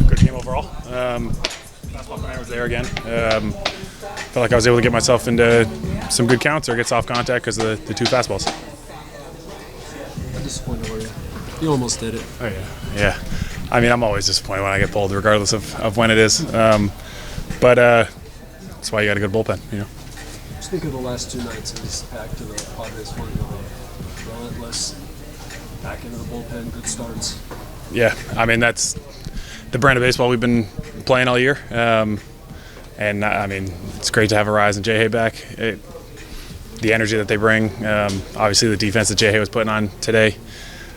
Good game overall. Fastball command was there again. Felt like I was able to get myself into some good counts or get soft contact because of the two fastballs. How disappointed were you? You almost did it. Oh, yeah. I mean, I'm always disappointed when I get pulled, regardless of when it is. But that's why you got a good bullpen, you know. Just think of the last two nights as back to the Padres one, relentless, back into the bullpen, good starts. Yeah, I mean, that's the brand of baseball we've been playing all year. And, I mean, it's great to have Arise and J-Hay back. The energy that they bring, obviously the defense that J-Hay was putting on today,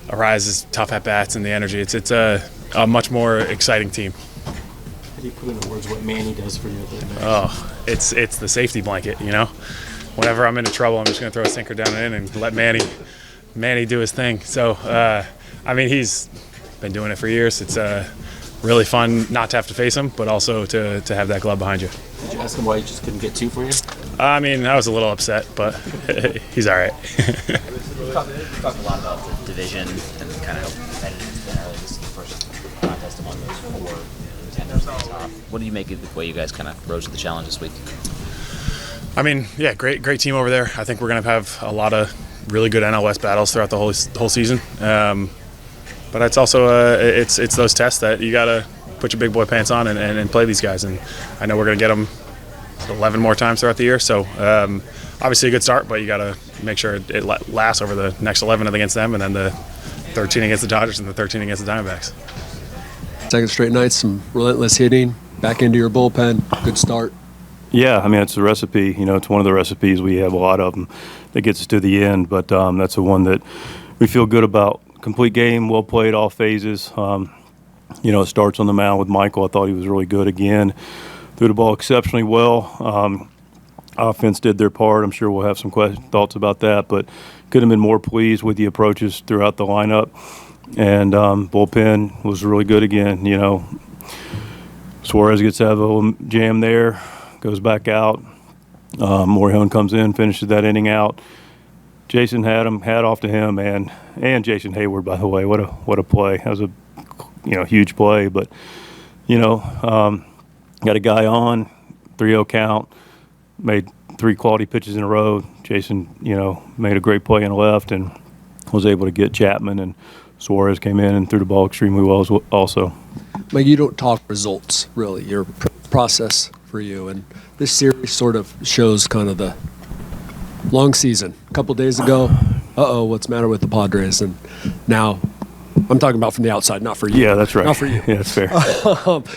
Arise is tough at-bats and the energy. It's a much more exciting team. How do you put into words what Manny does for you? Oh, it's the safety blanket, you know. Whenever I'm into trouble, I'm just going to throw a sinker down and in and let Manny do his thing. So, I mean, he's been doing it for years. It's really fun not to have to face him, but also to have that glove behind you. Did you ask him why he just couldn't get two for you? I mean, I was a little upset, but he's all right. We talked a lot about the division and kind of how competitive it's been early. This is the first contest among those four contenders at the top. What do you make of the way you guys kind of rose to the challenge this week? I mean, yeah, great team over there. I think we're going to have a lot of really good NL West battles throughout the whole season. But it's also it's those tests that you got to put your big boy pants on and play these guys. And I know we're going to get them 11 more times throughout the year. So obviously a good start, but you got to make sure it lasts over the next 11 against them, and then the 13 against the Dodgers and the 13 against the Diamondbacks. Second straight night, some relentless hitting, back into your bullpen, good start. Yeah, I mean, it's a recipe. You know, it's one of the recipes. We have a lot of them that gets us to the end, but that's the one that we feel good about. Complete game, well played, all phases. You know, it starts on the mound with Michael. I thought he was really good again. Threw the ball exceptionally well. Offense did their part. I'm sure we'll have some thoughts about that, but could have been more pleased with the approaches throughout the lineup. And bullpen was really good again. You know, Suarez gets out of a little jam there, goes back out. Morejon comes in, finishes that inning out. Jason had him, hat off to him, and Jason Hayward, by the way. What a play. That was a huge play, but got a guy on 3-0 count, made 3 quality pitches in a row. Jason, made a great play in the left and was able to get Chapman, and Suarez came in and threw the ball extremely well also. Mike, you don't talk results, really. Your process for you, and this series sort of shows kind of the long season. A couple days ago, what's the matter with the Padres? And now, I'm talking about from the outside, not for you. Yeah, that's right. Not for you. Yeah, that's fair.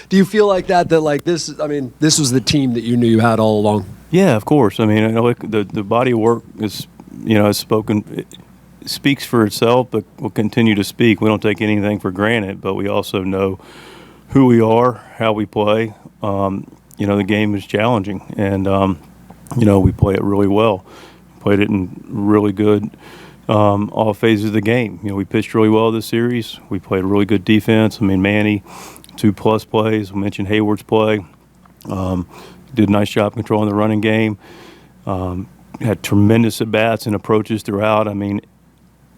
Do you feel like that like this? I mean, this was the team that you knew you had all along. Yeah, of course. I mean, the body of work is, has spoken. It speaks for itself, but will continue to speak. We don't take anything for granted, but we also know who we are, how we play. The game is challenging, and we play it really well. Played it in really good all phases of the game. We pitched really well this series. We played really good defense. I mean, Manny, 2+ plays. We mentioned Hayward's play. Did a nice job controlling the running game. Had tremendous at-bats and approaches throughout. I mean,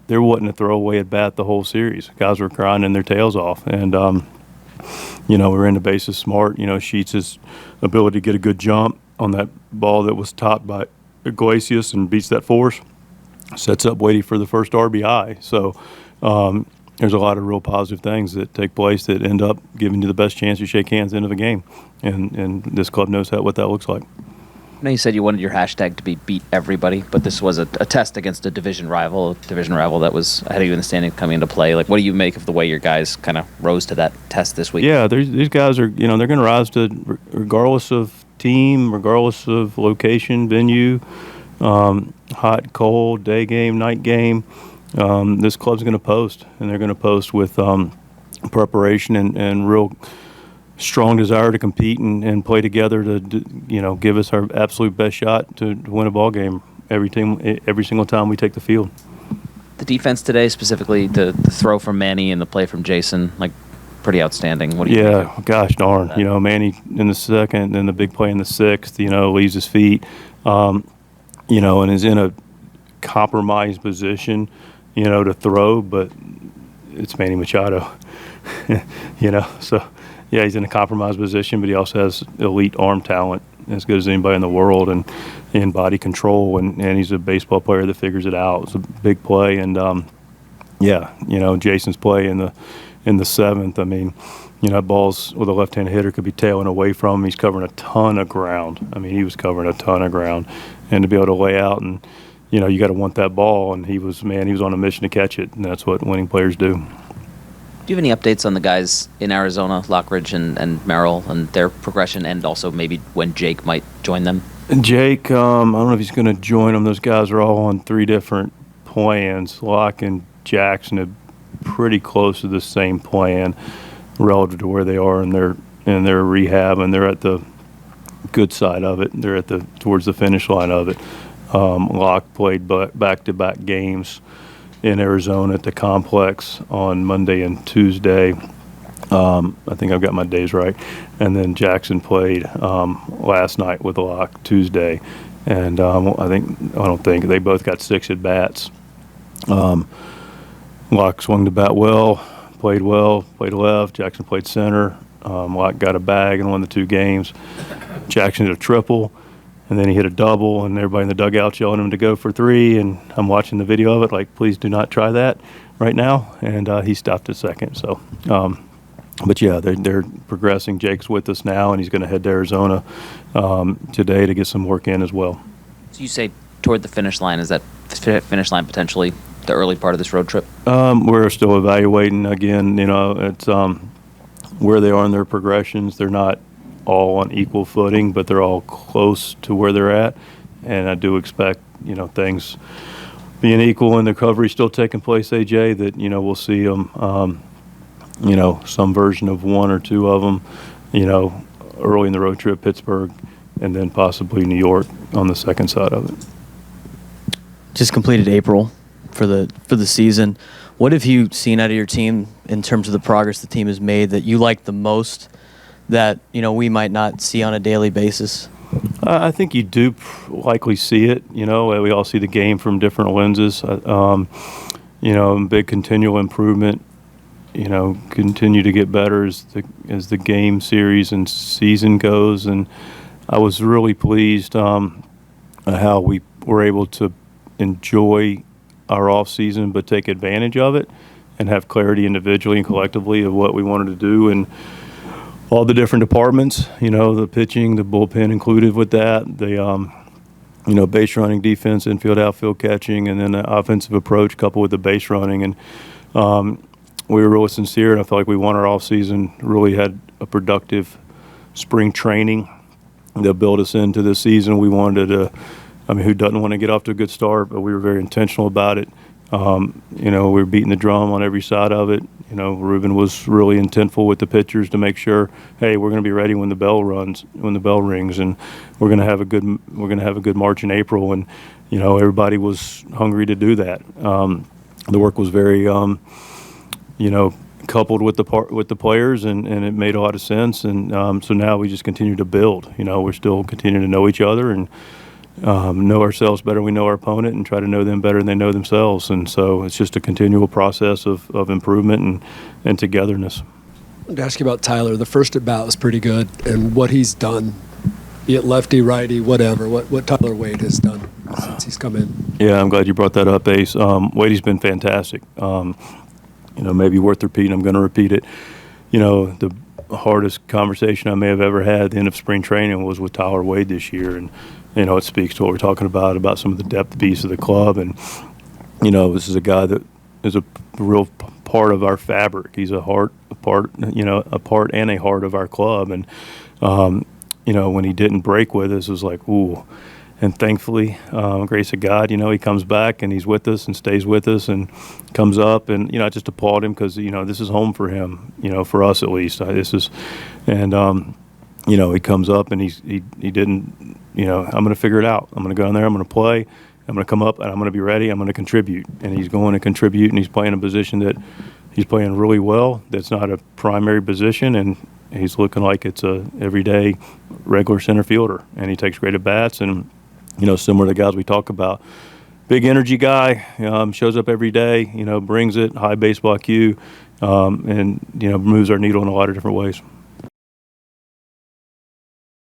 there wasn't a throwaway at-bat the whole series. Guys were grinding their tails off. And, we were in the bases smart. Shilt's ability to get a good jump on that ball that was topped by Iglesias and beats that force, sets up waiting for the first RBI. So there's a lot of real positive things that take place that end up giving you the best chance to shake hands into the game. And this club knows what that looks like. I know you said you wanted your hashtag to be beat everybody, but this was a test against a division rival that was ahead of you in the standing coming into play. Like, what do you make of the way your guys kind of rose to that test this week? Yeah, these guys are, they're going to rise to, regardless of team, regardless of location, venue, hot, cold, day game, night game. This club's going to post, and they're going to post with preparation and real strong desire to compete and play together to give us our absolute best shot to win a ball game every single time we take the field. The defense today, specifically the throw from Manny and the play from Jason, like, pretty outstanding. What do you think? Gosh darn. Manny in the second, then the big play in the sixth, leaves his feet, and is in a compromised position, to throw, but it's Manny Machado. So yeah, he's in a compromised position, but he also has elite arm talent, as good as anybody in the world, and body control, and he's a baseball player that figures it out. It's a big play, and Jason's play in the seventh. I mean, balls with a left-handed hitter could be tailing away from him. He's covering a ton of ground. I mean, he was covering a ton of ground, and to be able to lay out and you got to want that ball, and he was on a mission to catch it, and that's what winning players do. Do you have any updates on the guys in Arizona, Lockridge and Merrill, and their progression, and also maybe when Jake might join them? Jake, I don't know if he's going to join them. Those guys are all on 3 different plans. Locke and Jackson are pretty close to the same plan relative to where they are in their rehab, and they're at the good side of it. They're towards the finish line of it. Locke played back-to-back games in Arizona at the complex on Monday and Tuesday. I think I've got my days right. And then Jackson played last night with Locke Tuesday, and they both got 6 at bats. Locke swung the bat well, played left. Jackson played center. Locke got a bag and won the 2 games. Jackson hit a triple, and then he hit a double, and everybody in the dugout yelling him to go for 3. And I'm watching the video of it, like, please do not try that right now. And he stopped at second. So, but yeah, they're progressing. Jake's with us now, and he's going to head to Arizona today to get some work in as well. So you say toward the finish line. Is that finish line potentially the early part of this road trip? We're still evaluating. Again, it's where they are in their progressions. They're not all on equal footing, but they're all close to where they're at. And I do expect, things being equal and the recovery still taking place, AJ, that, we'll see them, some version of 1 or 2 of them, early in the road trip, Pittsburgh, and then possibly New York on the second side of it. Just completed April for the season. What have you seen out of your team in terms of the progress the team has made that you like the most that we might not see on a daily basis? I think you do likely see it. We all see the game from different lenses. Big continual improvement. Continue to get better as the game series and season goes. And I was really pleased how we were able to enjoy our off season, but take advantage of it and have clarity individually and collectively of what we wanted to do, and all the different departments, the pitching, the bullpen included with that, the base running, defense, infield, outfield, catching, and then the offensive approach coupled with the base running. And we were really sincere, and I felt like we won our off season, really had a productive spring training that built us into this season. We wanted to, who doesn't want to get off to a good start, but we were very intentional about it. We were beating the drum on every side of it. Ruben was really intentful with the pitchers to make sure, hey, we're going to be ready when the bell rings, and we're going to have a good March and April. And everybody was hungry to do that. The work was very, coupled with the players, and it made a lot of sense. And so now we just continue to build. We're still continuing to know each other and know ourselves better than we know our opponent, and try to know them better than they know themselves. And so it's just a continual process of improvement and togetherness. I wanted to ask you about Tyler. The first at bat was pretty good, and what he's done, be it lefty, righty, whatever, what Tyler Wade has done since he's come in. Yeah, I'm glad you brought that up, Ace. Wadey's been fantastic. Maybe worth repeating. I'm going to repeat it. The hardest conversation I may have ever had at the end of spring training was with Tyler Wade this year, and it speaks to what we're talking about some of the depth piece of the club. And, this is a guy that is a real part of our fabric. He's a part and a heart of our club. And, when he didn't break with us, it was like, ooh. And thankfully, grace of God, he comes back and he's with us and stays with us and comes up. And, I just applaud him because, this is home for him, for us at least. He comes up and he didn't, I'm going to figure it out. I'm going to go in there, I'm going to play, I'm going to come up, and I'm going to be ready, I'm going to contribute. And he's going to contribute, and he's playing a position that he's playing really well. That's not a primary position, and he's looking like it's a everyday regular center fielder. And he takes great at bats, and, similar to the guys we talk about, big energy guy. Shows up every day. Brings it, high baseball IQ, and moves our needle in a lot of different ways.